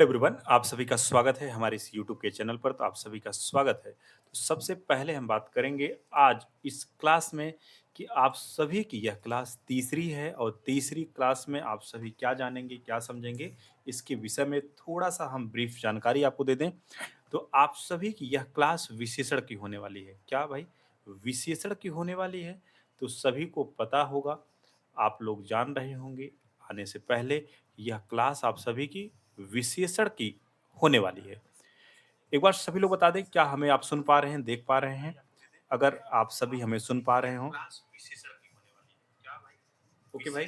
Everyone, आप सभी का स्वागत है हमारे इस यूट्यूब के चैनल पर। तो आप सभी का स्वागत है। तो सबसे पहले हम बात करेंगे आज इस क्लास में कि आप सभी की यह क्लास तीसरी है और तीसरी क्लास में आप सभी क्या जानेंगे, क्या समझेंगे, इसके विषय में थोड़ा सा हम ब्रीफ जानकारी आपको दे दें। तो आप सभी की यह क्लास विशेषण की होने वाली है। क्या भाई? विशेषण की होने वाली है। तो सभी को पता होगा, आप लोग जान रहे होंगे आने से पहले, यह क्लास आप सभी की विशेषण की होने वाली है। एक बार सभी लोग बता दें, क्या हमें आप सुन पा रहे हैं, देख पा रहे हैं? अगर आप सभी हमें सुन पा रहे हो, ओके भाई,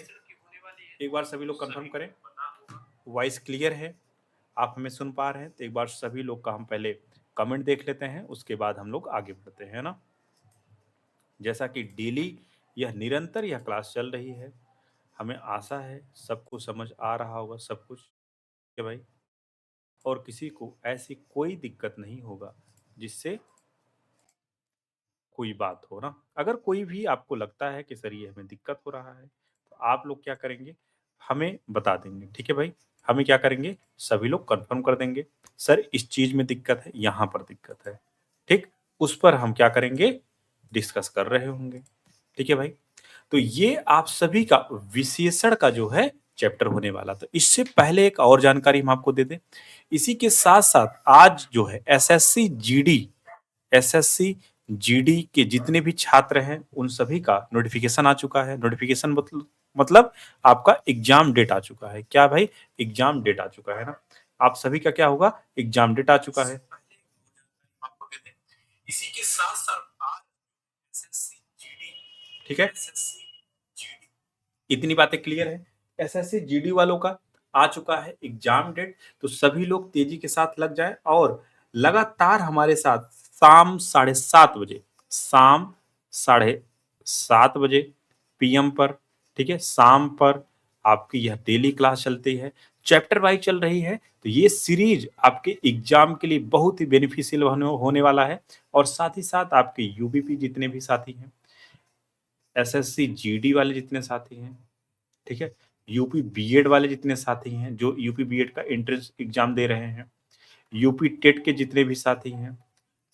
एक बार सभी लोग कंफर्म करें। वॉइस क्लियर है, आप हमें सुन पा रहे हैं? तो एक बार सभी लोग का हम पहले कमेंट देख लेते हैं, उसके बाद हम लोग आगे बढ़ते हैं, है ना? जैसा कि डेली यह निरंतर यह क्लास चल रही है, हमें आशा है सबको समझ आ रहा होगा सब कुछ, ठीक है भाई? और किसी को ऐसी कोई दिक्कत नहीं होगा जिससे कोई बात हो ना। अगर कोई भी आपको लगता है कि सर ये हमें दिक्कत हो रहा है, तो आप लोग क्या करेंगे, हमें बता देंगे, ठीक है भाई? हमें क्या करेंगे, सभी लोग कंफर्म कर देंगे, सर इस चीज में दिक्कत है, यहाँ पर दिक्कत है, ठीक? उस पर हम क्या करेंगे, डिस्कस कर रहे होंगे, ठीक है भाई? तो ये आप सभी का विशेषण का जो है चैप्टर होने वाला। तो इससे पहले एक और जानकारी हम आपको दे दें, इसी के साथ साथ आज जो है एसएससी जीडी के जितने भी छात्र हैं उन सभी का नोटिफिकेशन आ चुका है। नोटिफिकेशन मतलब आपका एग्जाम डेट आ चुका है। क्या भाई? एग्जाम डेट आ चुका है ना। आप सभी का क्या होगा, एग्जाम डेट आ चुका है। इसी के साथ साथ आज एसएससी जीडी, ठीक है, इतनी बातें क्लियर है। एसएससी जीडी वालों का आ चुका है एग्जाम डेट। तो सभी लोग तेजी के साथ लग जाएं और लगातार हमारे साथ शाम 7:30 बजे, शाम 7:30 बजे पीएम पर, ठीक है, शाम पर आपकी यह डेली क्लास चलती है, चैप्टर वाइज चल रही है। तो ये सीरीज आपके एग्जाम के लिए बहुत ही बेनिफिशियल होने वाला है। और साथ ही साथ आपके यूबीपी जितने भी साथी हैं, एसएससी जीडी वाले जितने साथी हैं, ठीक है, यूपी बीएड वाले जितने साथी हैं जो यूपी बीएड का एंट्रेंस एग्जाम दे रहे हैं, यूपी टेट के जितने भी साथी हैं,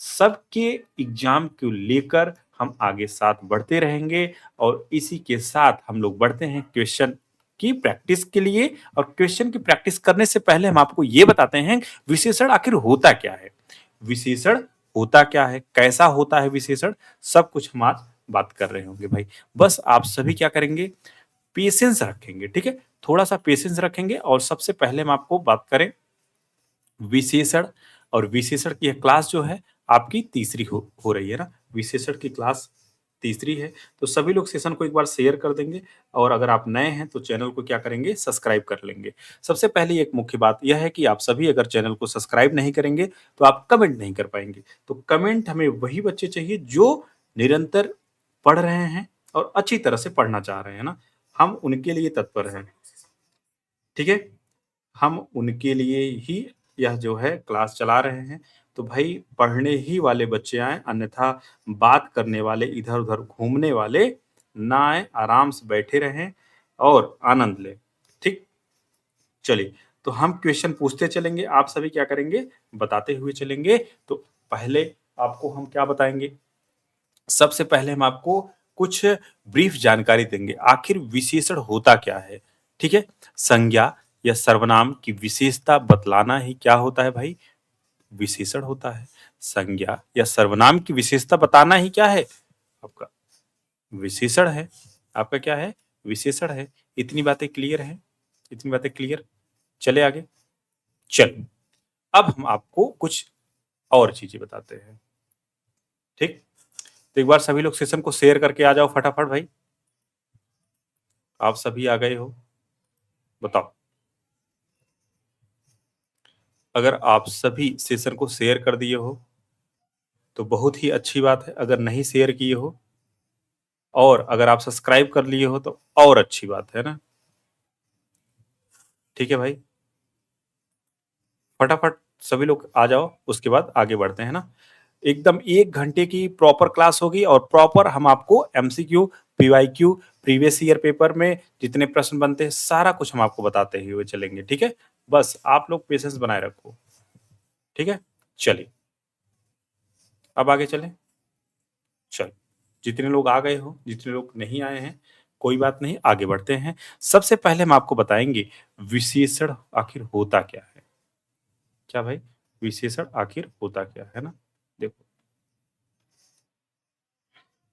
सबके एग्जाम को लेकर हम आगे साथ बढ़ते रहेंगे। और इसी के साथ हम लोग बढ़ते हैं क्वेश्चन की प्रैक्टिस के लिए। और क्वेश्चन की प्रैक्टिस करने से पहले हम आपको ये बताते हैं विशेषण आखिर होता क्या है, विशेषण होता क्या है, कैसा होता है विशेषण, सब कुछ हम आज बात कर रहे होंगे भाई। बस आप सभी क्या करेंगे, पेशेंस रखेंगे, ठीक है, थोड़ा सा पेशेंस रखेंगे। और सबसे पहले हम आपको बात करें विशेषण, और विशेषण की क्लास जो है आपकी तीसरी हो रही है ना, विशेषण की क्लास तीसरी है। तो सभी लोग सेशन को एक बार शेयर कर देंगे। और अगर आप नए हैं तो चैनल को क्या करेंगे, सब्सक्राइब कर लेंगे। सबसे पहले एक मुख्य बात यह है कि आप सभी अगर चैनल को सब्सक्राइब नहीं करेंगे तो आप कमेंट नहीं कर पाएंगे। तो कमेंट हमें वही बच्चे चाहिए जो निरंतर पढ़ रहे हैं और अच्छी तरह से पढ़ना चाह रहे हैं ना, हम उनके लिए तत्पर हैं, ठीक है, हम उनके लिए ही यह जो है क्लास चला रहे हैं। तो भाई पढ़ने ही वाले बच्चे आएं, अन्यथा बात करने वाले, इधर उधर घूमने वाले ना आए, आराम से बैठे रहें और आनंद लें, ठीक? चलिए, तो हम क्वेश्चन पूछते चलेंगे, आप सभी क्या करेंगे, बताते हुए चलेंगे। तो पहले आपको हम क्या बताएंगे, सबसे पहले हम आपको कुछ ब्रीफ जानकारी देंगे, आखिर विशेषण होता क्या है, ठीक है? संज्ञा या सर्वनाम की विशेषता बतलाना ही क्या होता है भाई, विशेषण होता है। संज्ञा या सर्वनाम की विशेषता बताना ही क्या है, आपका विशेषण है। आपका क्या है, विशेषण है। इतनी बातें क्लियर है, इतनी बातें क्लियर। चले आगे, चल अब हम आपको कुछ और चीजें बताते हैं, ठीक? तो एक बार सभी लोग सेशन को शेयर करके आ जाओ फटाफट भाई। आप सभी आ गए हो, बताओ। अगर आप सभी सेशन को शेयर कर दिए हो तो बहुत ही अच्छी बात है, अगर नहीं शेयर किए हो और अगर आप सब्सक्राइब कर लिए हो तो और अच्छी बात है ना, ठीक है भाई? फटाफट सभी लोग आ जाओ, उसके बाद आगे बढ़ते हैं ना। एकदम 1 घंटे की प्रॉपर क्लास होगी और प्रॉपर हम आपको MCQ, PYQ, previous year paper में जितने प्रश्न बनते हैं सारा कुछ हम आपको बताते हुए चलेंगे, ठीक है? बस आप लोग पेशेंस बनाए रखो। ठीक है, चलिए अब आगे चलें। चलो, जितने लोग आ गए हो, जितने लोग नहीं आए हैं, कोई बात नहीं, आगे बढ़ते हैं। सबसे पहले हम आपको बताएंगे विशेषण आखिर होता क्या है। क्या भाई, विशेषण आखिर होता क्या है ना? देखो,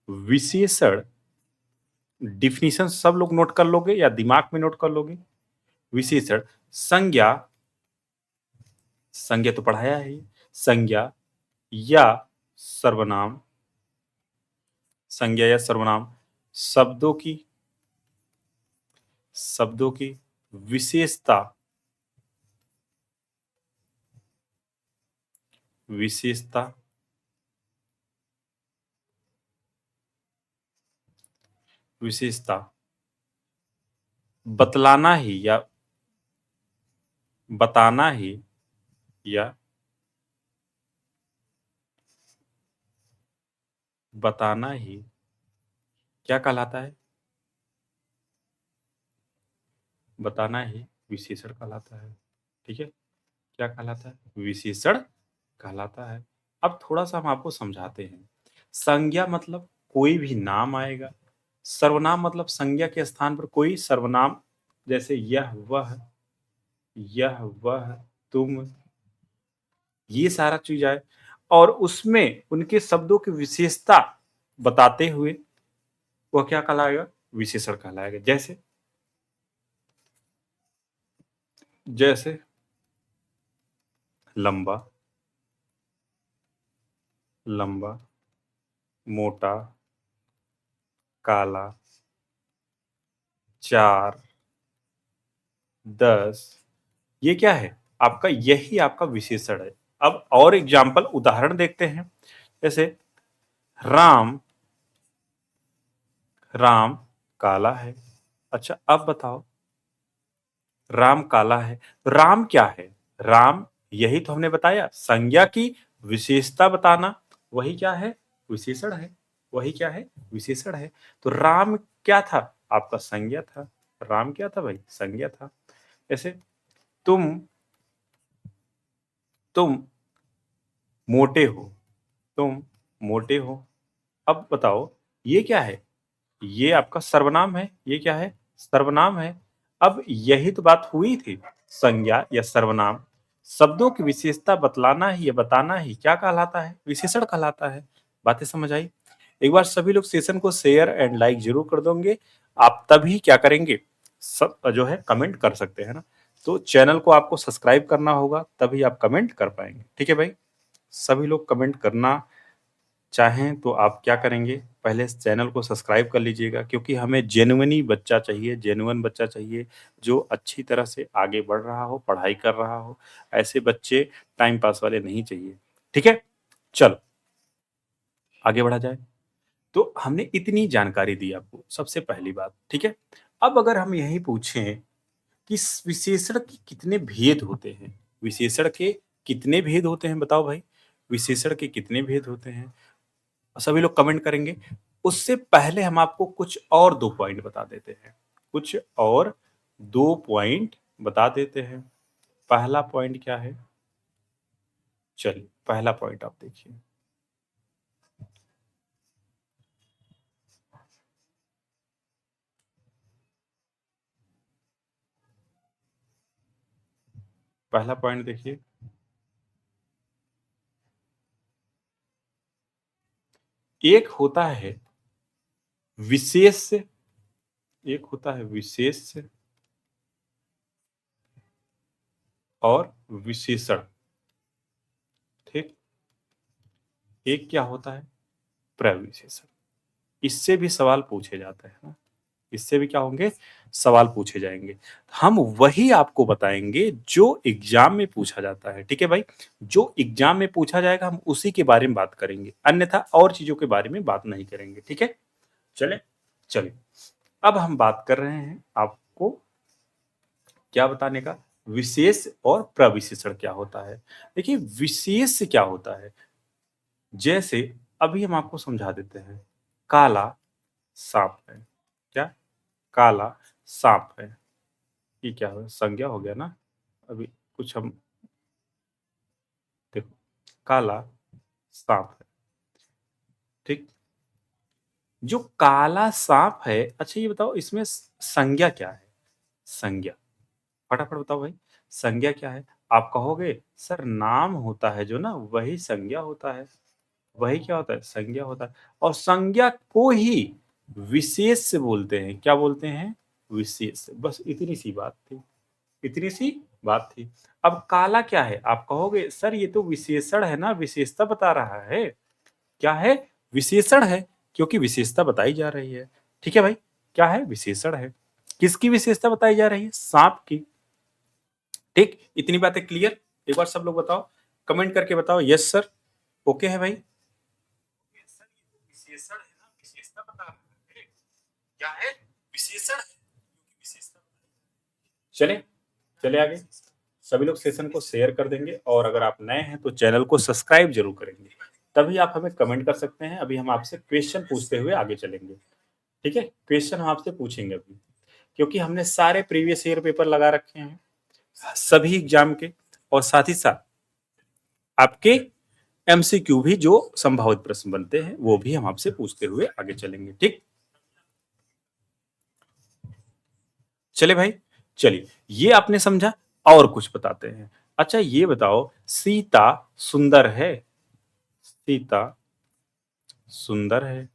विशेषण डिफिनीशन सब लोग नोट कर लोगे या दिमाग में नोट कर लोगे? विशेषण संज्ञा, संज्ञा तो पढ़ाया है, संज्ञा या सर्वनाम, संज्ञा या सर्वनाम, शब्दों की, शब्दों की विशेषता, विशेषता, विशेषता बतलाना ही या बताना ही या बताना ही क्या कहलाता है? बताना ही विशेषण कहलाता है। ठीक है, क्या कहलाता है? विशेषण कहलाता है। अब थोड़ा सा हम आपको समझाते हैं। संज्ञा मतलब कोई भी नाम आएगा, सर्वनाम मतलब संज्ञा के स्थान पर कोई सर्वनाम, जैसे यह वह तुम, ये सारा चीज आए और उसमें उनके शब्दों की विशेषता बताते हुए वह क्या कहलाएगा? विशेषण कहलाएगा। जैसे, जैसे लंबा, लंबा, मोटा, काला, 4, 10, ये क्या है? आपका यही आपका विशेषण है। अब और एग्जाम्पल उदाहरण देखते हैं। जैसे राम, राम काला है। अच्छा अब बताओ, राम काला है, राम क्या है? राम, यही तो हमने बताया, संज्ञा की विशेषता बताना, वही क्या है? विशेषण है। वही क्या है? विशेषण है। तो राम क्या था? आपका संज्ञा था। राम क्या था भाई? संज्ञा था। जैसे तुम, तुम मोटे हो, तुम मोटे हो। अब बताओ, ये क्या है? ये आपका सर्वनाम है। ये क्या है? सर्वनाम है। अब यही तो बात हुई थी, संज्ञा या सर्वनाम शब्दों की विशेषता बतलाना ही या बताना ही क्या कहलाता है? विशेषण कहलाता है। बातें समझ आई? एक बार सभी लोग सेशन को शेयर एंड लाइक जरूर कर दोगे। आप तभी क्या करेंगे, सब जो है कमेंट कर सकते हैं ना। तो चैनल को आपको सब्सक्राइब करना होगा, तभी आप कमेंट कर पाएंगे। ठीक है भाई, सभी लोग कमेंट करना चाहें तो आप क्या करेंगे, पहले इस चैनल को सब्सक्राइब कर लीजिएगा, क्योंकि हमें जेन्युइनी बच्चा चाहिए, जेन्युइन बच्चा चाहिए जो अच्छी तरह से आगे बढ़ रहा हो, पढ़ाई कर रहा हो। ऐसे बच्चे टाइम पास वाले नहीं चाहिए। ठीक है, चलो आगे बढ़ा जाए। तो हमने इतनी जानकारी दी आपको, सबसे पहली बात। ठीक है, अब अगर हम यही पूछें कि विशेषण के कितने भेद होते हैं, विशेषण के कितने भेद होते हैं बताओ भाई, विशेषण के कितने भेद होते हैं? सभी लोग कमेंट करेंगे। उससे पहले हम आपको कुछ और 2 पॉइंट बता देते हैं। कुछ और 2 पॉइंट बता देते हैं। पहला पॉइंट क्या है? चलिए पहला पॉइंट आप देखिए। पहला पॉइंट देखिए, एक होता है विशेष, एक होता है विशेष और विशेषण। ठीक, एक क्या होता है? प्रविशेषण। इससे भी सवाल पूछे जाते हैं ना, इससे भी क्या होंगे? सवाल पूछे जाएंगे। हम वही आपको बताएंगे जो एग्जाम में पूछा जाता है। ठीक है भाई, जो एग्जाम में पूछा जाएगा हम उसी के बारे में बात करेंगे, अन्यथा और चीजों के बारे में बात नहीं करेंगे। ठीक है, चले, चलिए अब हम बात कर रहे हैं आपको क्या बताने का, विशेष और प्रविशेषण क्या होता है। देखिए विशेष क्या होता है, जैसे अभी हम आपको समझा देते हैं। काला सांप है। क्या? काला सांप है। ये क्या हो, संज्ञा हो गया ना। अभी कुछ हम देखो, काला सांप है, ठीक। जो काला सांप है, अच्छा ये बताओ इसमें संज्ञा क्या है? संज्ञा, फटाफट बताओ भाई, संज्ञा क्या है? आप कहोगे सर नाम होता है जो ना, वही संज्ञा होता है। वही क्या होता है? संज्ञा होता है। और संज्ञा को ही विशेष से बोलते हैं। क्या बोलते हैं? विशेष से। बस इतनी सी बात थी, इतनी सी बात थी। अब काला क्या है? आप कहोगे सर ये तो विशेषण है ना, विशेषता बता रहा है। क्या है? विशेषण है, क्योंकि विशेषता बताई जा रही है। ठीक है भाई, क्या है? विशेषण है। किसकी विशेषता बताई जा रही है? सांप की। ठीक, इतनी बातें क्लियर? एक बार सब लोग बताओ, कमेंट करके बताओ यस सर, ओके है भाई। सर ये तो विशेषण है ना, विशेषता बता रहा है। क्या है? विशेषण है, क्योंकि विशेषता। चले, चले आगे। सभी लोग सेशन को शेयर कर देंगे, और अगर आप नए हैं तो चैनल को सब्सक्राइब जरूर करेंगे, तभी आप हमें कमेंट कर सकते हैं। अभी हम आपसे क्वेश्चन पूछते हुए आगे चलेंगे। ठीक है, क्वेश्चन हम आपसे पूछेंगे अभी, क्योंकि हमने सारे प्रीवियस ईयर पेपर लगा रखे हैं सभी एग्जाम के, और साथ ही साथ आपके एमसीक्यू भी जो संभावित प्रश्न बनते हैं वो भी हम आपसे पूछते हुए आगे चलेंगे। ठीक, चले भाई, चलिए ये आपने समझा, और कुछ बताते हैं। अच्छा ये बताओ, सीता सुंदर है? सीता सुंदर है,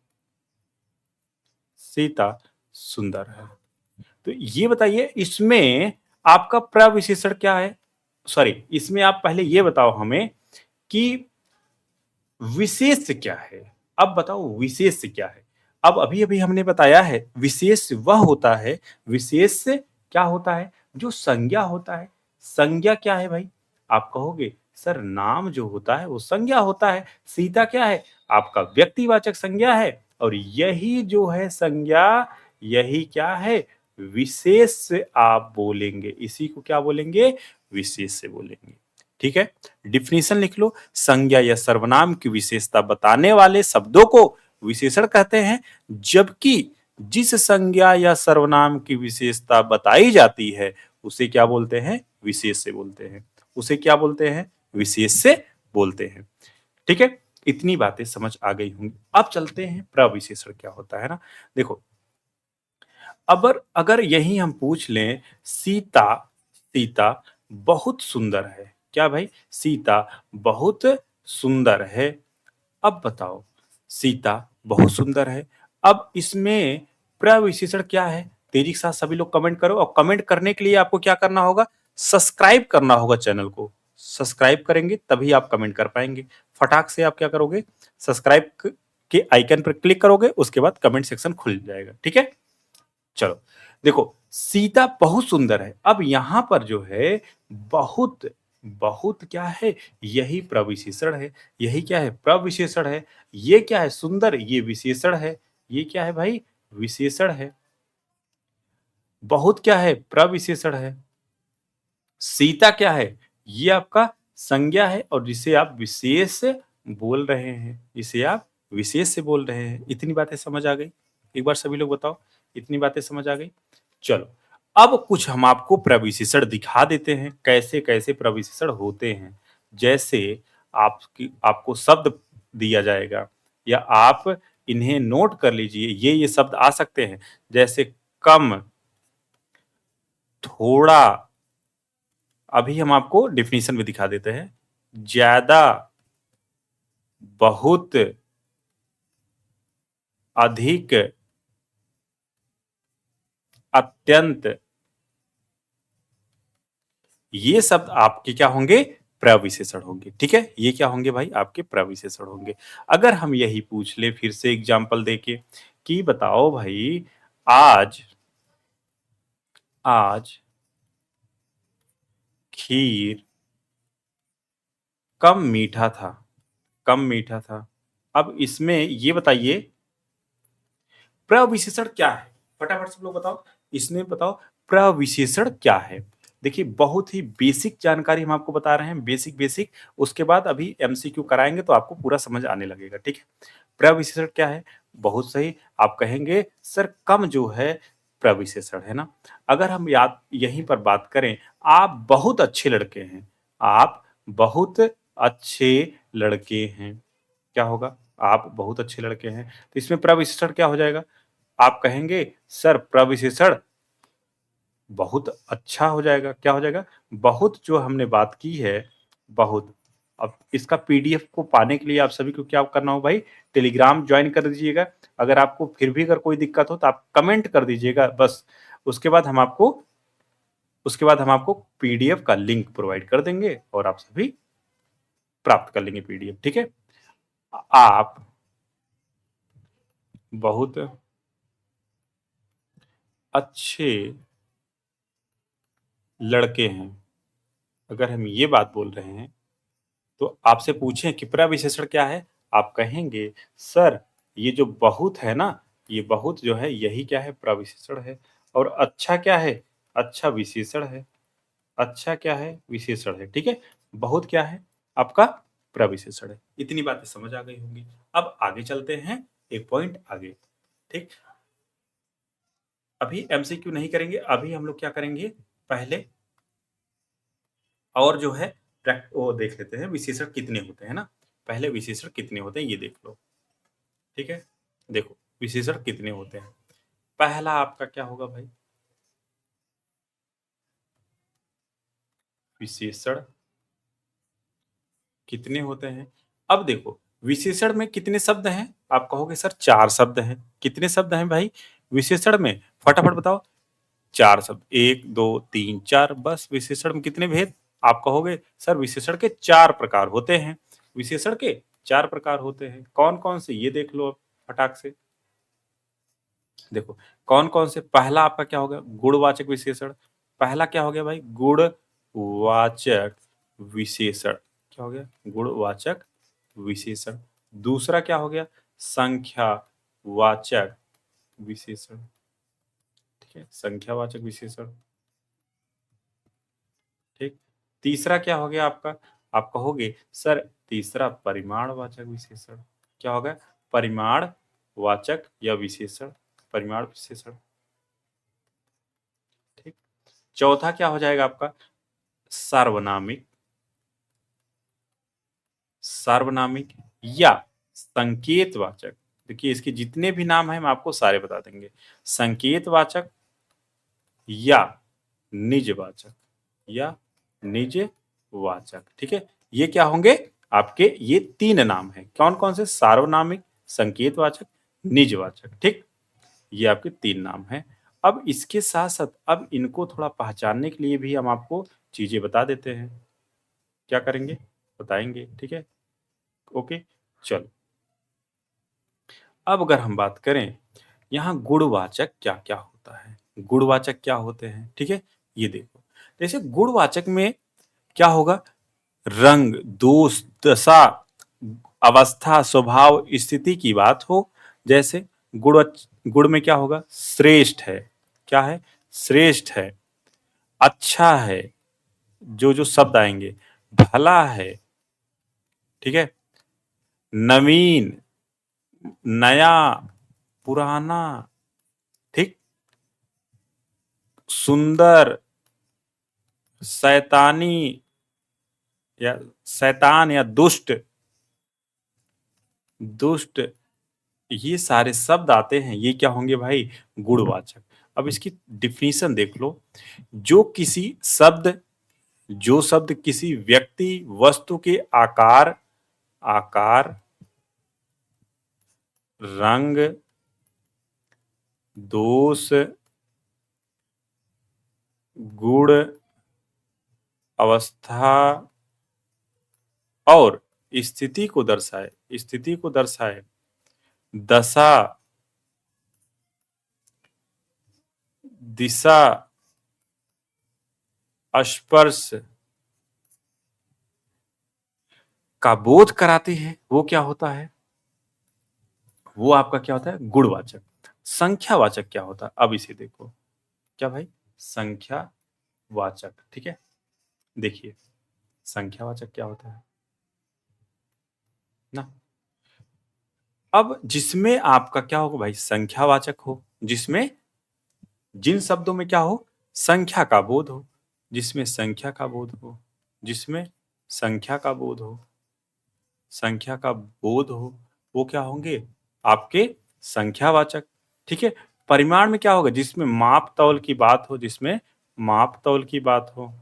सीता सुंदर है। तो ये बताइए इसमें आपका प्रविशेषण क्या है? सॉरी, इसमें आप पहले ये बताओ हमें कि विशेष क्या है। अब बताओ विशेष क्या है। अब अभी अभी हमने बताया है विशेष वह होता है, विशेष क्या होता है? जो संज्ञा होता है। संज्ञा क्या है भाई? आप कहोगे सर नाम जो होता है वो संज्ञा होता है। सीता क्या है? आपका व्यक्तिवाचक संज्ञा है, और यही जो है संज्ञा, यही क्या है? विशेष से आप बोलेंगे, इसी को क्या बोलेंगे? विशेष से बोलेंगे। ठीक है, डिफिनीशन लिख लो। संज्ञा या सर्वनाम की विशेषता बताने वाले शब्दों को विशेषण कहते हैं, जबकि जिस संज्ञा या सर्वनाम की विशेषता बताई जाती है उसे क्या बोलते हैं? विशेष से बोलते हैं। उसे क्या बोलते हैं? विशेष से बोलते हैं। ठीक है, इतनी बातें समझ आ गई होंगी। अब चलते हैं प्रविशेषण क्या होता है ना। देखो, अगर अगर यही हम पूछ लें, सीता, सीता बहुत सुंदर है। क्या भाई? सीता बहुत सुंदर है। अब बताओ, सीता बहुत सुंदर है। अब इसमें प्रविशेषण क्या है? तेजी के साथ सभी लोग कमेंट करो, और कमेंट करने के लिए आपको क्या करना होगा? सब्सक्राइब करना होगा चैनल को। सब्सक्राइब करेंगे तभी आप कमेंट कर पाएंगे। फटाक से आप क्या करोगे? सब्सक्राइब के आइकन पर क्लिक करोगे, उसके बाद कमेंट सेक्शन खुल जाएगा। ठीक है, चलो देखो, सीता बहुत सुंदर है। अब यहां पर जो है बहुत, बहुत क्या है? यही प्रविशेषण है। यही क्या है? प्रविशेषण है। ये क्या है? सुंदर, ये विशेषण है। ये क्या है भाई? विशेषण है। बहुत क्या है? प्रविशेषण है। सीता क्या है? ये आपका संज्ञा है, और जिसे आप विशेष बोल रहे हैं, जिसे आप विशेष से बोल रहे हैं। इतनी बातें समझ आ गई? एक बार सभी लोग बताओ, इतनी बातें समझ आ गई? चलो, अब कुछ हम आपको प्रविशेषण दिखा देते हैं, कैसे कैसे प्रविशेषण होते हैं। जैसे आपकी आपको शब्द दिया जाएगा, या आप इन्हें नोट कर लीजिए। ये शब्द आ सकते हैं, जैसे कम, थोड़ा। अभी हम आपको डिफिनीशन भी दिखा देते हैं। ज्यादा, बहुत, अधिक, अत्यंत, ये शब्द आपके क्या होंगे? प्रविशेषण होंगे। ठीक है, ये क्या होंगे भाई? आपके प्रविशेषण होंगे। अगर हम यही पूछ ले फिर से एग्जांपल देके कि बताओ भाई, आज, आज खीर कम मीठा था, कम मीठा था। अब इसमें ये बताइए प्रविशेषण क्या है? फटाफट सब लोग बताओ, इसमें बताओ प्रविशेषण क्या है। देखिए बहुत ही बेसिक जानकारी हम आपको बता रहे हैं, बेसिक बेसिक। उसके बाद अभी एमसीक्यू कराएंगे तो आपको पूरा समझ आने लगेगा। ठीक है, प्रविशेषण क्या है? बहुत सही, आप कहेंगे सर कम जो है प्रविशेषण, है ना? अगर हम याद यहीं पर बात करें, आप बहुत अच्छे लड़के हैं, आप बहुत अच्छे लड़के हैं, क्या होगा? आप बहुत अच्छे लड़के हैं, तो इसमें प्रविशेषण क्या हो जाएगा? आप कहेंगे सर प्रविशेषण बहुत अच्छा हो जाएगा, क्या हो जाएगा? बहुत जो हमने बात की है, बहुत। अब इसका पीडीएफ को पाने के लिए आप सभी को क्या करना हो भाई? टेलीग्राम जॉइन कर दीजिएगा। अगर आपको फिर भी अगर कोई दिक्कत हो तो आप कमेंट कर दीजिएगा बस। उसके बाद हम आपको उसके बाद हम आपको पीडीएफ का लिंक प्रोवाइड कर देंगे और आप सभी प्राप्त कर लेंगे पीडीएफ, ठीक है? आप बहुत अच्छे लड़के हैं। अगर हम ये बात बोल रहे हैं तो आपसे पूछें कि प्रविशेषण क्या है? आप कहेंगे सर ये जो बहुत है ना, ये बहुत जो है यही क्या है? प्रविशेषण है। और अच्छा क्या है? अच्छा विशेषण है। अच्छा क्या है? विशेषण है, ठीक है? बहुत क्या है? आपका प्रविशेषण है। इतनी बातें समझ आ गई होंगी। अब आगे चलते हैं, एक पॉइंट आगे, ठीक? अभी एमसीक्यू नहीं करेंगे, अभी हम लोग क्या करेंगे? पहले और जो है वो देख लेते हैं विशेषण कितने होते हैं ना। पहले विशेषण कितने होते हैं ये देख लो, ठीक है? देखो विशेषण कितने होते हैं। पहला आपका क्या होगा भाई? विशेषण कितने होते हैं? अब देखो विशेषण में कितने शब्द हैं? आप कहोगे सर 4 शब्द हैं। कितने शब्द हैं भाई विशेषण में? फटाफट बताओ। 4 शब्द, 1 2 3 4, बस। विशेषण में कितने भेद? आप कहोगे सर विशेषण के 4 प्रकार होते हैं। विशेषण के 4 प्रकार होते हैं। कौन-कौन से ये देख लो अब फटाक से। देखो कौन-कौन से। पहला आपका क्या हो गया? गुणवाचक विशेषण। पहला क्या हो गया भाई? गुणवाचक विशेषण। क्या हो गया? गुणवाचक विशेषण। दूसरा क्या हो गया? संख्यावाचक विशेषण, ठीक है? संख्यावाचक विशेषण, ठीक। तीसरा क्या हो गया आपका? आप कहोगे सर तीसरा परिमाणवाचक विशेषण। क्या होगा? परिमाणवाचक या विशेषण, परिमाण विशेषण, ठीक। चौथा क्या हो जाएगा आपका? सार्वनामिक, सार्वनामिक या संकेतवाचक। देखिए इसके जितने भी नाम हैं हम आपको सारे बता देंगे। संकेतवाचक या निजवाचक, या निजवाचक, ठीक है? ये क्या होंगे? आपके ये 3 नाम हैं। कौन-कौन से? सार्वनामिक, संकेतवाचक, निजवाचक, ठीक? ये आपके 3 नाम हैं। अब इसके साथ-साथ अब इनको थोड़ा पहचानने के लिए भी हम आपको चीज़ें बता देते हैं। क्या करेंगे? बताएँगे, ठीक है? ओके, चलो। अब अगर हम बात करें, यहाँ गुणवाचक क्या-क्या होता है? गुणवाचक क्या होते हैं? ठीक है? ये देखो, जैसे गुणवाचक में क्या होगा? रंग, दोष, दशा, अवस्था, स्वभाव, स्थिति की बात हो, जैसे गुण में क्या होगा? श्रेष्ठ है। क्या है? श्रेष्ठ है, अच्छा है, जो-जो शब्द आएँगे, भला है, ठीक है? नवीन, नया, पुराना, ठीक? सुंदर, शैतानी या शैतान या दुष्ट, दुष्ट, ये सारे शब्द आते हैं, ये क्या होंगे भाई? गुणवाचक। अब इसकी डेफिनिशन देख लो। जो किसी शब्द जो शब्द किसी व्यक्ति, वस्तु के आकार, आकार, रंग, दोष, गुण, अवस्था और स्थिति को दर्शाए, दशा, दिशा, स्पर्श का बोध कराती है, वो क्या होता है? वो आपका क्या होता है? गुणवाचक। संख्यावाचक क्या होता है? अब इसे देखो। क्या भाई? संख्यावाचक, ठीक है? देखिए, संख्यावाचक क्या होता है ना? अब जिसमें आपका क्या होगा भाई? संख्यावाचक हो, जिसमें जिन शब्दों में क्या हो, संख्या का बोध हो, जिसमें संख्या का बोध हो, जिसमें संख्या का बोध हो, संख्या का बोध हो, वो क्या होंगे? आपके संख्यावाचक। ठीक है? परिमाण में क्या होगा? जिसमें माप-तौल की बात हो, जिसमें माप-तौल की बात हो,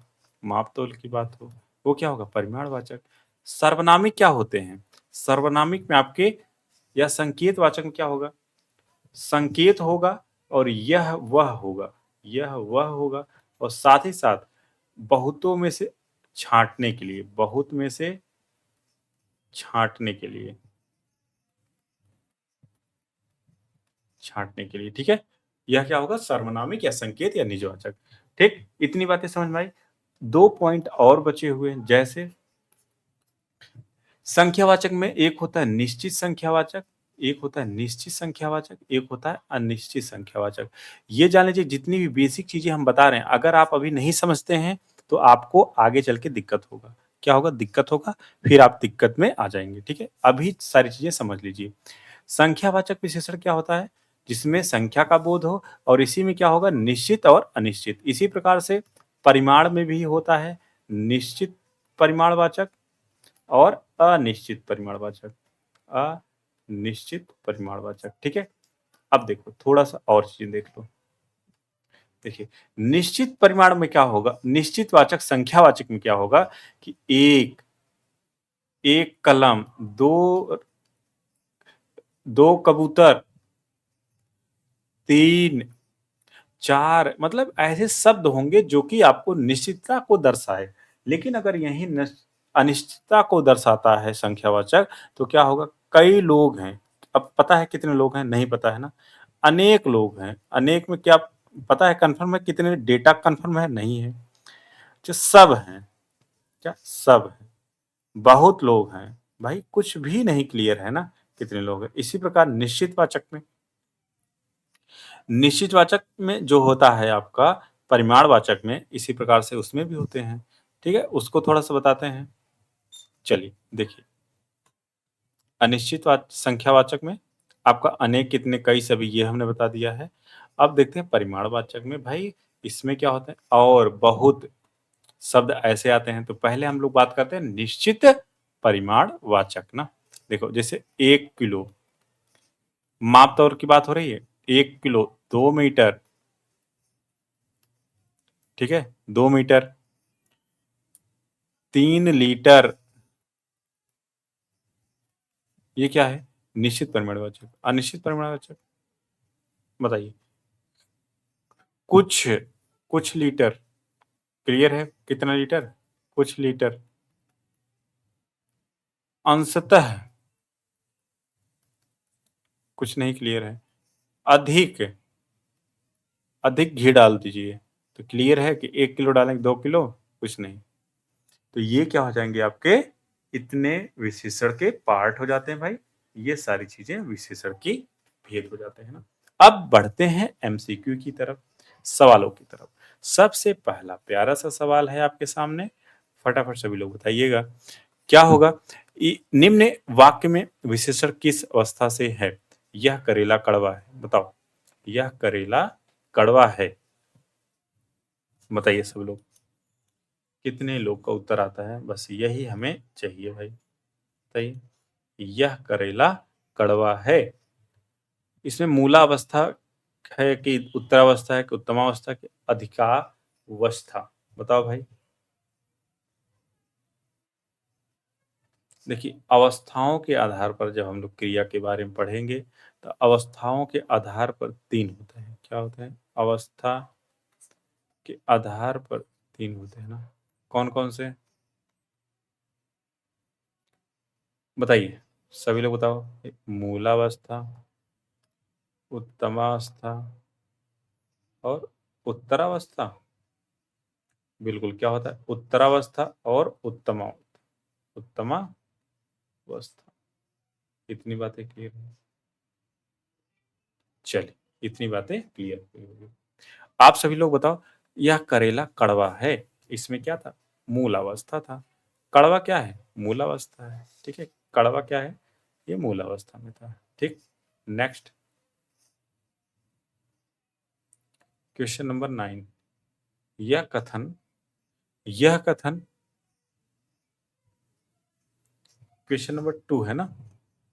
माप-तौल की बात हो, वो क्या होगा? परिमाणवाचक। सर्वनामिक क्या होते हैं? सर्वनामिक में आपके या संकेतवाचक में क्या होगा? संकेत होगा और यह वह होगा, यह वह होगा और साथ ही साथ बहुतों में से छाँटने के लिए, बहुत में से छाँटने के लिए, छाँटने के लिए, ठीक है? यह क्या होगा? सर्वनामिक या संकेत या निजवाचक। ठीक? इतनी बातें समझ में आई। 2 पॉइंट और बचे हुए हैं, जैसे संख्यावाचक में एक होता है निश्चित संख्यावाचक, एक होता है निश्चित संख्यावाचक, एक होता है अनिश्चित संख्यावाचक। ये जान लीजिए जितनी भी बेसिक चीज़ें हम बता रहे हैं, अगर आप अभी नहीं समझते हैं, तो आपको आगे चल के दिक्कत होगा। क्या होगा? दिक्कत होगा, फिर आप दिक्कत में आ जाएँगे, ठीक है? अभी सारी चीज़ें समझ लीजिए। संख्यावाचक विशेषण क्या होता है? जिसमें संख्या का बोध हो और इसी में क्या होगा? निश्चित और अनिश्चित। इसी प्रकार से परिमाण में भी होता है निश्चित परिमाणवाचक और अनिश्चित परिमाणवाचक, अनिश्चित परिमाणवाचक, ठीक है? अब देखो थोड़ा-सा और चीज़ें देख लो। देखिए, निश्चित परिमाण में क्या होगा? निश्चित वाचक संख्यावाचक में क्या होगा कि 1, 1 कलम, 2 कबूतर, 3, 4 मतलब ऐसे शब्द होंगे जो कि आपको निश्चितता को दर्शाए। लेकिन अगर यही अनिश्चितता को दर्शाता है संख्यावाचक, तो क्या होगा? कई लोग हैं। अब पता है कितने लोग हैं? नहीं पता है ना? अनेक लोग हैं। अनेक में क्या पता है कन्फर्म है कितने? डेटा कन्फर्म है? नहीं है। जो सब हैं, क्या? सब हैं। बहुत लोग हैं। भाई कुछ भी नहीं क्लियर है ना कितने लोग हैं। इसी प्रकार निश्चितवाचक में, निश्चितवाचक में जो होता है आपका परिमाणवाचक में, इसी प्रकार से उसमें भी होते हैं। ठीक है? उसको थोड़ा-सा बताते हैं। चलिए देखिए, संख्यावाचक में आपका अनेक, कितने, कई, सभी ये हमने बता दिया है। अब देखते हैं परिमाणवाचक में, भाई इसमें क्या होता है? और, बहुत शब्द ऐसे आते हैं। तो पहले हम लोग बात करते हैं निश्चित परिमाणवाचक ना। देखो जैसे 1 किलो, माप तौर की बात हो रही है। 1 किलो, 2 मीटर, ठीक है? 2 मीटर, 3 लीटर, ये क्या है? निश्चित परिमाणवाचक। अनिश्चित परिमाणवाचक बताइए। कुछ, कुछ लीटर, क्लियर है? कितना लीटर? कुछ लीटर। अंशतः, कुछ नहीं क्लियर है। अधिक, अधिक घी डाल दीजिए। तो क्लियर है कि 1 किलो डालेंगे, 2 किलो? कुछ नहीं। तो ये क्या हो जाएँगे आपके? इतने विशेषण के पार्ट हो जाते हैं भाई। ये सारी चीज़ें विशेषण की भेद हो जाते हैं ना। अब बढ़ते हैं एमसीक्यू की तरफ, सवालों की तरफ। सबसे पहला प्यारा-सा सवाल है आपके सामने, फटाफट सभी लोग बताइएगा। क्या होगा? निम्न वाक्य में विशेषण किस अवस्था से है? यह करेला कड़वा है। बताओ, यह करेला कड़वा है। बताइए सब लोग। कितने लोग का उत्तर आता है? बस यही हमें चाहिए भाई। बताइए। यह करेला कड़वा है। इसमें मूलावस्था है कि उत्तरावस्था है कि उत्तमावस्था की अधिकावस्था? बताओ भाई। देखिए, अवस्थाओं के आधार पर जब हम लोग क्रिया के बारे में पढ़ेंगे, तो अवस्थाओं के आधार पर 3 होते हैं। क्या होते हैं? अवस्था के आधार पर 3 होते हैं ना। कौन-कौन से? बताइए, सभी लोग बताओ। मूलावस्था, उत्तमावस्था और उत्तरावस्था। बिल्कुल, क्या होता है? उत्तरावस्था और उत्तमावस्था। इतनी बातें क्लियर है? चलिए, इतनी बातें क्लियर हो गई। आप सभी लोग बताओ, यह करेला कड़वा है, इसमें क्या था? मूल अवस्था था। कड़वा क्या है? मूल अवस्था है। ठीक है? कड़वा क्या है? ये मूल अवस्था में था। ठीक? नेक्स्ट, क्वेश्चन नंबर 9, यह कथन क्वेश्चन नंबर 2 है ना?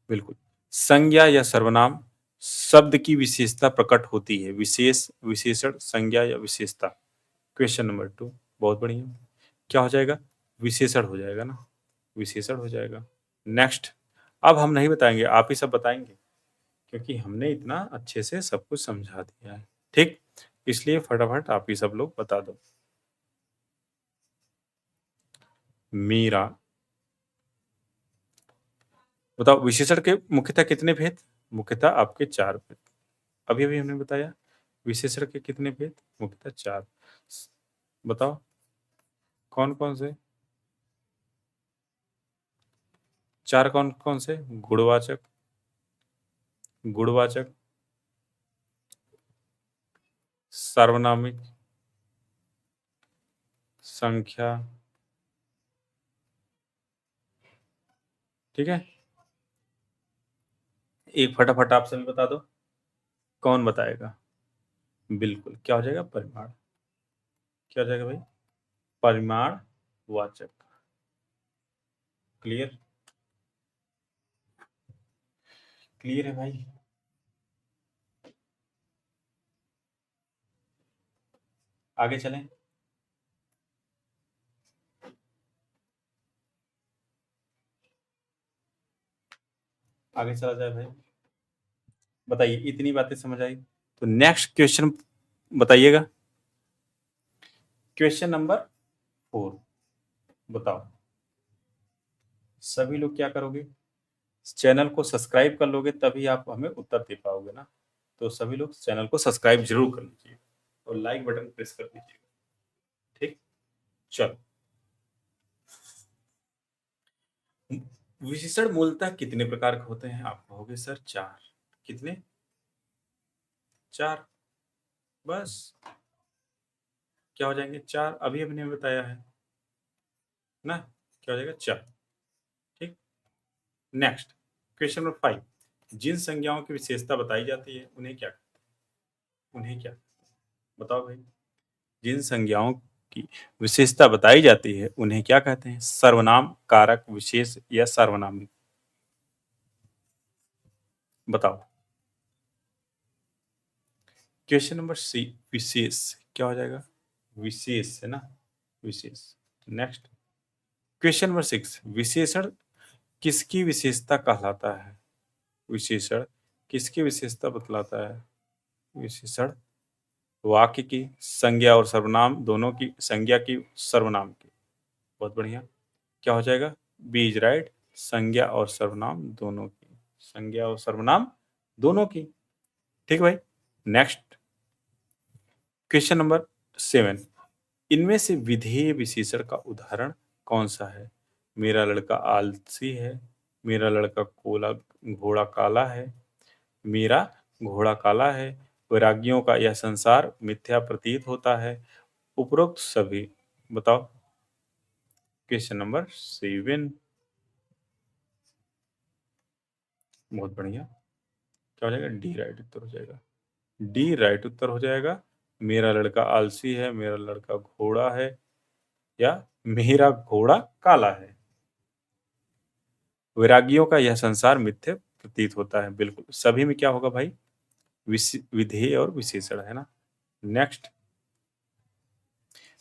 बिल्कुल। संज्ञा या सर्वनाम शब्द की विशेषता प्रकट होती है। विशेषण, संज्ञा या विशेषता। क्वेश्चन नंबर 2, बहुत बढ़िया। क्या हो जाएगा? विशेषण हो जाएगा ना? विशेषण हो जाएगा। नेक्स्ट, अब हम नहीं बताएंगे, आप ही सब बताएंगे, क्योंकि हमने इतना अच्छे से सब कुछ समझा दिया है। ठीक, इसलिए फटाफट आप ही सब लोग बता दो। मीरा, बताओ विशेषण के मुख्यतः कितने भेद? मुख्यतः आपके 4 भेद। अभी अभी हमने बताया विशेषण के कितने भेद? मुख्यतः 4। बताओ कौन कौन से? 4 कौन कौन से? गुणवाचक, गुणवाचक, सार्वनामिक, संख्या। ठीक है, एक फटाफट आप सभी बता दो, कौन बताएगा? बिल्कुल, क्या हो जाएगा? परिमाण। क्या हो जाएगा भाई? परिमाण वाचक। क्लियर? क्लियर है भाई? आगे चलें। आगे चला जाए भाई। बताइए, इतनी बातें समझ आई तो नेक्स्ट क्वेश्चन बताइएगा। क्वेश्चन नंबर 4, बताओ सभी लोग क्या करोगे? चैनल को सब्सक्राइब कर लोगे तभी आप हमें उत्तर दे पाओगे ना। तो सभी लोग चैनल को सब्सक्राइब जरूर कर लीजिए और लाइक बटन प्रेस कर दीजिएगा। ठीक, चलो। विशेषण मूलतः कितने प्रकार के होते हैं? आप कहोगे सर 4। कितने? 4, बस। क्या हो जाएंगे? 4, अभी हमने बताया है ना। क्या हो जाएगा? 4। ठीक, नेक्स्ट, क्वेश्चन नंबर 5, जिन संज्ञाओं की विशेषता बताई जाती है उन्हें क्या बताओ भाई? जिन संज्ञाओं की विशेषता बताई जाती है उन्हें क्या कहते हैं? सर्वनाम, कारक, विशेष या सार्वनामिक? बताओ। क्वेश्चन नंबर सी, विशेष। क्या हो जाएगा? विशेष है ना, विशेष। नेक्स्ट, क्वेश्चन नंबर 6, विशेषण किसकी विशेषता कहलाता है? विशेषण किसकी विशेषता बतलाता है? विशेषण वाक्य की, संज्ञा और सर्वनाम दोनों की, संज्ञा की, सर्वनाम की। बहुत बढ़िया। क्या हो जाएगा? बी इज राइट, संज्ञा और सर्वनाम दोनों की, संज्ञा और सर्वनाम दोनों की। ठीक भाई, नेक्स्ट, क्वेश्चन नंबर 7, इनमें से विधेय विशेषण का उदाहरण कौन सा है? मेरा लड़का आलसी है, मेरा लड़का कोला घोड़ा काला है, मेरा घोड़ा काला है, वैरागियों का यह संसार मिथ्या प्रतीत होता है, उपरोक्त सभी। बताओ। क्वेश्चन नंबर 7, बहुत बढ़िया। क्या हो जाएगा? डी राइट उत्तर हो जाएगा। डी राइट उत्तर हो जाएगा। मेरा लड़का आलसी है, मेरा लड़का घोड़ा है, या मेरा घोड़ा काला है, वैरागियों का यह संसार मिथ्य प्रतीत होता है। बिल्कुल, सभी में क्या होगा भाई? विधेय और विशेषण है ना। नेक्स्ट,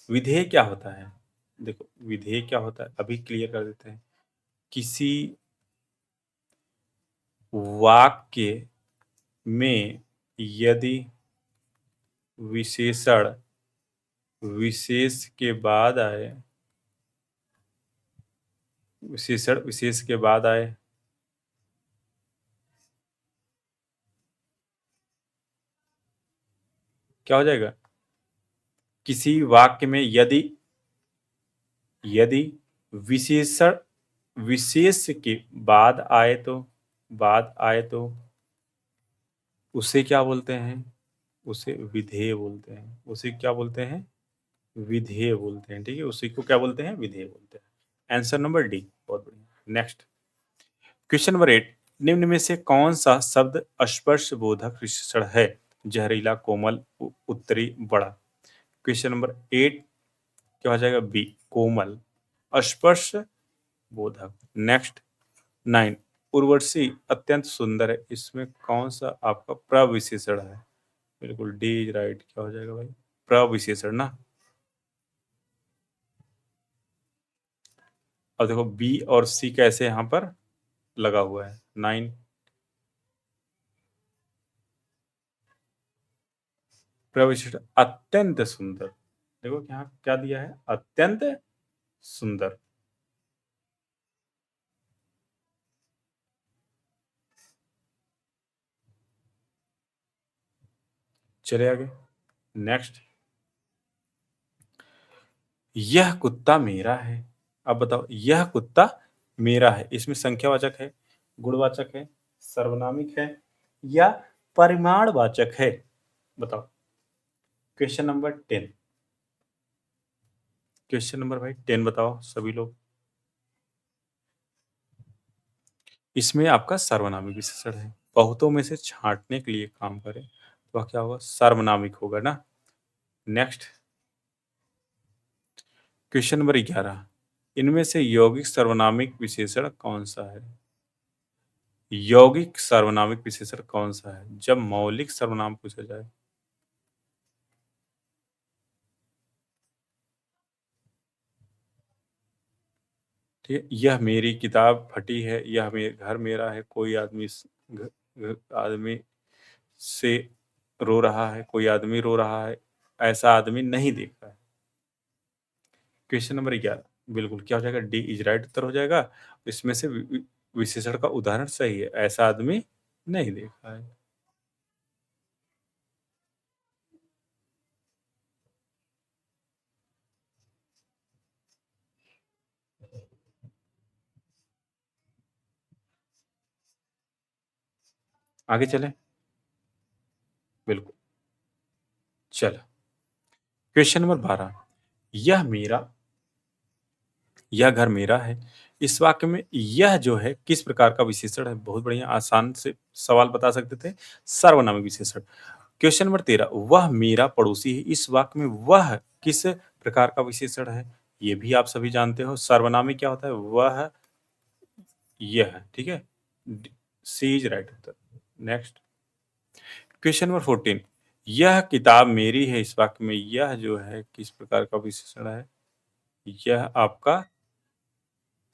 विधेय क्या होता है? देखो विधेय क्या होता है अभी क्लियर कर देते हैं। किसी वाक्य में यदि विशेषण विशेष के बाद आए, विशेषण विशेष के बाद आए, क्या हो जाएगा? किसी वाक्य में यदि यदि विशेषण विशेष के बाद आए तो उसे क्या बोलते हैं? उसे विधेय बोलते हैं। उसे क्या बोलते हैं? विधेय बोलते हैं। ठीक है, उसी को क्या बोलते हैं? विधेय बोलते हैं। आंसर नंबर डी, बहुत बढ़िया। नेक्स्ट, क्वेश्चन नंबर 8, निम्न में से कौन सा शब्द स्पर्श बोधक विशेषण है? जहरीला, कोमल, उत्तरी, बड़ा। क्वेश्चन नंबर 8 क्या हो जाएगा? बी, कोमल, स्पर्श, बोधक। नेक्स्ट 9 उर्वशी अत्यंत सुंदर है, इसमें कौन सा आपका प्रविशेषण है? बिल्कुल डी इज राइट। क्या हो जाएगा भाई? प्रविशेषण ना। अब देखो बी और सी कैसे यहाँ पर लगा हुआ है। 9 प्रविशेषण अत्यंत सुंदर। देखो यहाँ क्या दिया है? अत्यंत सुंदर। चले आगे। नेक्स्ट, यह कुत्ता मेरा है। अब बताओ, यह कुत्ता मेरा है, इसमें संख्यावाचक है, गुणवाचक है, सर्वनामिक है या परिमाणवाचक है? बताओ। Question number 10। क्वेश्चन नंबर भाई 10 बताओ सभी लोग। इसमें आपका सर्वनामिक विशेषण है, बहुतों में से छांटने के लिए काम करे तो क्या होगा? सर्वनामिक होगा ना। नेक्स्ट, क्वेश्चन नंबर 11, इनमें से यौगिक सर्वनामिक विशेषण कौन सा है? यौगिक सर्वनामिक विशेषण कौन सा है जब मौलिक सर्वनाम पूछा जाए? ठीक है, यह मेरी किताब फटी है, यह घर मेरा है, कोई आदमी आदमी से रो रहा है, कोई आदमी रो रहा है, ऐसा आदमी नहीं देखा है। क्वेश्चन नंबर 11 बिल्कुल क्या हो जाएगा? डी इज राइट उत्तर हो जाएगा। इसमें से विशेषण का उदाहरण सही है, ऐसा आदमी नहीं देखा है। आगे चलें। बिल्कुल। चलो, क्वेश्चन नंबर 12, यह मेरा, यह घर मेरा है, इस वाक्य में यह जो है किस प्रकार का विशेषण है? बहुत बढ़िया, आसान से सवाल बता सकते थे, सर्वनामिक विशेषण। क्वेश्चन नंबर 13, वह मेरा पड़ोसी है, इस वाक्य में वह किस प्रकार का विशेषण है? ये भी आप सभी जानते हो, सर्वनामिक क्या होता है? वह, यह। ठीक है, सी इज राइट उत्तर। नेक्स्ट, क्वेश्चन नंबर 14, यह किताब मेरी है, इस वाक्य में यह जो है किस प्रकार का विशेषण है? यह आपका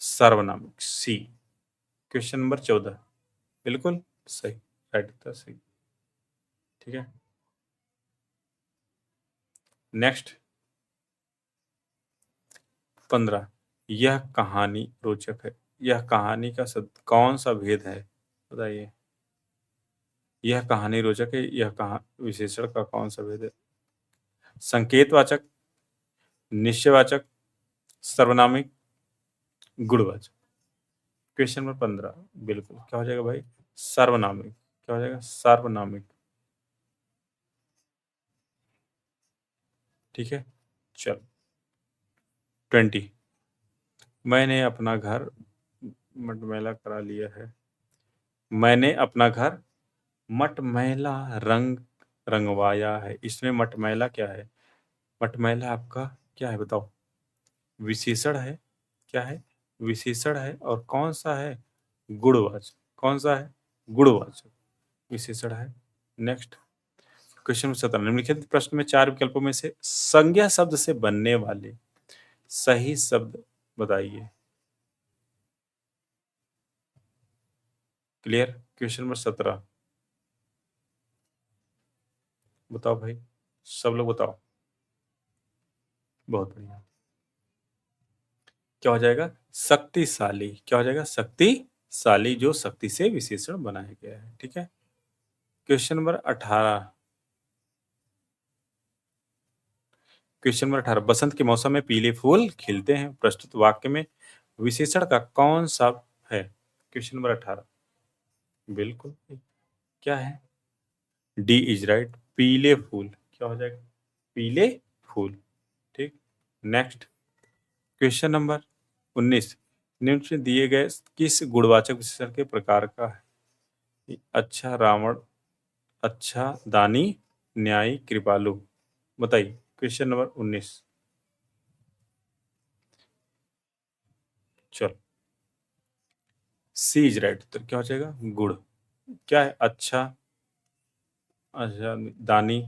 सर्वनामिक, सी। क्वेश्चन नंबर 14 बिल्कुल सही, राइट उत्तर सही। ठीक है, नेक्स्ट 15, यह कहानी रोचक है, यह कहानी का कौन सा भेद है? बताइए। यह कहानी रोचक है, यह कहा विशेषण का कौन सा भेद है? संकेतवाचक, निश्चयवाचक, सर्वनामिक, गुणवाचक। क्वेश्चन नंबर 15 बिल्कुल क्या हो जाएगा भाई? सर्वनामिक। क्या हो जाएगा? सर्वनामिक। ठीक है, चलो। 20, मैंने अपना घर मटमैला करा लिया है। मैंने अपना घर मटमैला रंगवाया है, इसमें मटमैला क्या है? मटमैला आपका क्या है बताओ? विशेषण है। क्या है? विशेषण है, और कौन सा है? गुणवाचक। कौन सा है? गुणवाचक विशेषण है। नेक्स्ट, क्वेश्चन 17, निम्नलिखित प्रश्न में चार विकल्पों में से संज्ञा शब्द से बनने वाले सही शब्द बताइए। क्लियर? क्वेश्चन नंबर 17 बताओ भाई, सब लोग बताओ। बहुत बढ़िया। क्या हो जाएगा? शक्तिशाली। क्या हो जाएगा? शक्तिशाली, जो शक्ति से विशेषण बनाया गया है। ठीक है, क्वेश्चन नंबर 18, क्वेश्चन नंबर 18, बसंत के मौसम में पीले फूल खिलते हैं, प्रस्तुत वाक्य में विशेषण का कौन सा है? क्वेश्चन नंबर 18 बिल्कुल क्या है? डी इज राइट, पीले फूल। क्या हो जाएगा? पीले फूल। ठीक, नेक्स्ट, क्वेश्चन नंबर 19, निम्न में दिए गए किस गुणवाचक विशेषण के प्रकार का है? अच्छा, रावण, अच्छा, दानी, न्यायी, कृपालु। बताइए क्वेश्चन नंबर 19। चलो, सी इज राइट। तो क्या हो जाएगा? गुड़। क्या है? अच्छा, अच्छा, दानी,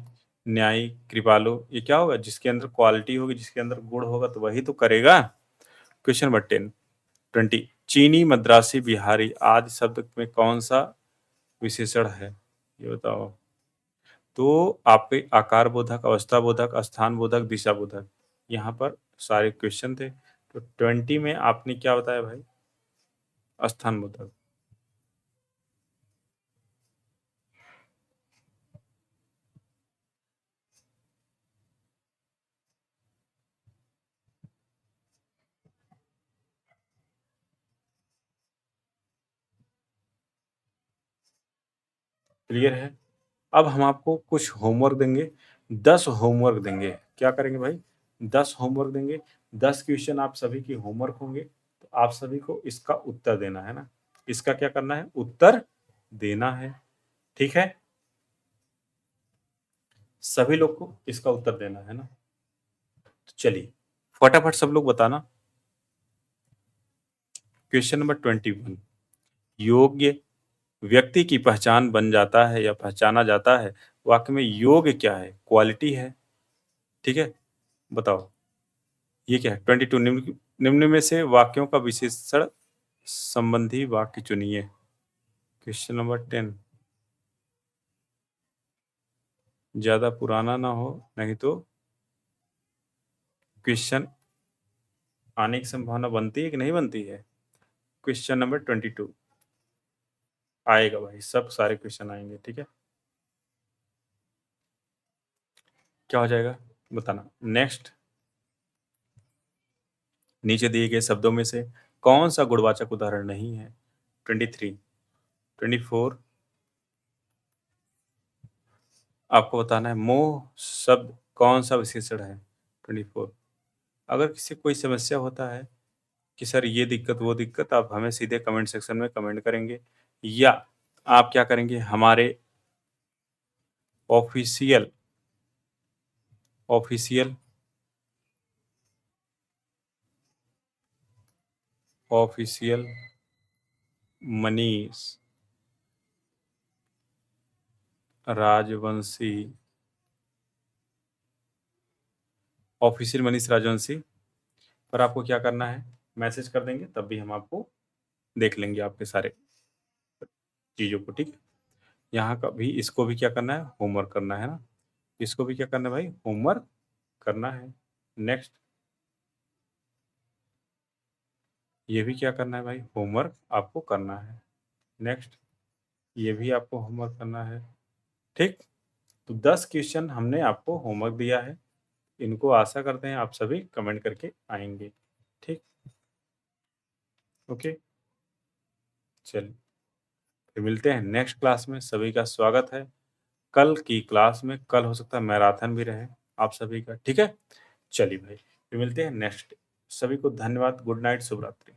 न्यायी, कृपालु। ये क्या होगा? जिसके अंदर क्वालिटी होगी, जिसके अंदर गुण होगा तो वही तो करेगा। Question number 20। चीनी, मद्रासी, बिहारी आदि शब्द में कौन सा विशेषण है? ये बताओ। तो आपके आकार बोधक, अवस्था बोधक, स्थान बोधक, दिशा बोधक, यहाँ पर सारे क्वेश्चन थे। तो 20 में आपने क्या बताया भाई? स्थान बोधक। क्लियर है? अब हम आपको कुछ होमवर्क देंगे। 10 होमवर्क देंगे। क्या करेंगे भाई? 10 होमवर्क देंगे। 10 क्वेश्चन आप सभी की होमवर्क होंगे। तो आप सभी को इसका उत्तर देना है ना। इसका क्या करना है? उत्तर देना है। ठीक है? सभी लोग को इसका उत्तर देना है ना। तो चलिए फटाफट सब लोग बताना। Question number 21। योग्य व्यक्ति की पहचान बन जाता है या पहचाना जाता है। वाक्य में योग्य क्या है? क्वालिटी है। ठीक है? बताओ ये क्या है? 22। निम्न में से वाक्यों का विशेषण संबंधी वाक्य चुनिए। Question number 10। ज्यादा पुराना ना हो, नहीं तो क्वेश्चन आने की संभावना बनती है कि नहीं बनती है। क्वेश्चन नंबर 22 आएगा भाई, सब सारे क्वेश्चन आएंगे। ठीक है? क्या हो जाएगा बताना। नेक्स्ट, नीचे दिए गए शब्दों में से कौन सा गुणवाचक उदाहरण नहीं है? 23। 24 आपको बताना है। मोह शब्द कौन सा विशेषण है? 24। अगर किसी कोई समस्या होता है कि सर ये दिक्कत वो दिक्कत, आप हमें सीधे कमेंट सेक्शन में कमेंट करेंगे, या आप क्या करेंगे? हमारे official official official Manish Rajvanshi official Manish Rajvanshi पर आपको क्या करना है? मैसेज कर देंगे, तब भी हम आपको देख लेंगे आपके सारे चीज़ों को। ठीक है? यहाँ का भी, इसको भी क्या करना है? होमवर्क करना है ना। इसको भी क्या करना है भाई? होमवर्क करना है। नेक्स्ट, ये भी क्या करना है भाई? होमवर्क आपको करना है। नेक्स्ट, ये भी आपको होमवर्क करना है। ठीक? तो 10 क्वेश्चन हमने आपको होमवर्क दिया है। इनको आशा करते हैं आप सभी कमेंट करके आएंगे। ठीक? ओके, चलिए फिर मिलते हैं नेक्स्ट क्लास में। सभी का स्वागत है। कल की क्लास में, कल हो सकता है मैराथन भी रहे आप सभी का। ठीक है? चलिए भाई, फिर मिलते हैं नेक्स्ट। सभी को धन्यवाद। गुड नाइट, शुभ रात्रि।